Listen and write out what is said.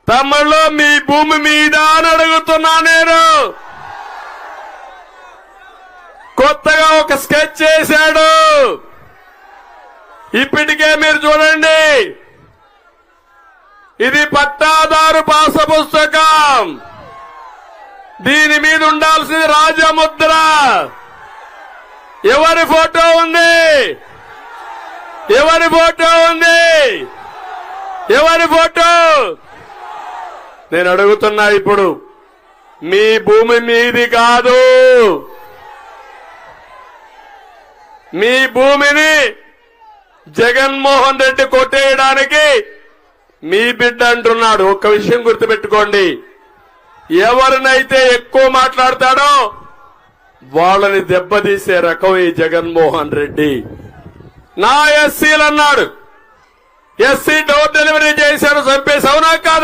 తమ్ముళ్ళు మీ భూమి మీద అని అడుగుతున్నా నేను. కొత్తగా ఒక స్కెచ్ చేశాడు. ఇప్పటికే మీరు చూడండి, ఇది పట్టాదారు పాస పుస్తకం. దీని మీద ఉండాల్సింది రాజముద్ర. ఎవరి ఫోటో ఉంది? ఎవరి ఫోటో ఉంది? ఎవరి ఫోటో? నేను అడుగుతున్నా ఇప్పుడు, మీ భూమి మీది కాదు. మీ భూమిని జగన్మోహన్ రెడ్డి కొట్టేయడానికి మీ బిడ్డ అంటున్నాడు. ఒక్క విషయం గుర్తుపెట్టుకోండి, ఎవరినైతే ఎక్కువ మాట్లాడతాడో వాళ్ళని దెబ్బతీసే రకం ఈ జగన్మోహన్ రెడ్డి. నా ఎస్సీలు అన్నాడు, ఎస్సీ డోర్ డెలివరీ చేశారు, చంపేసి, అవునా కాదా?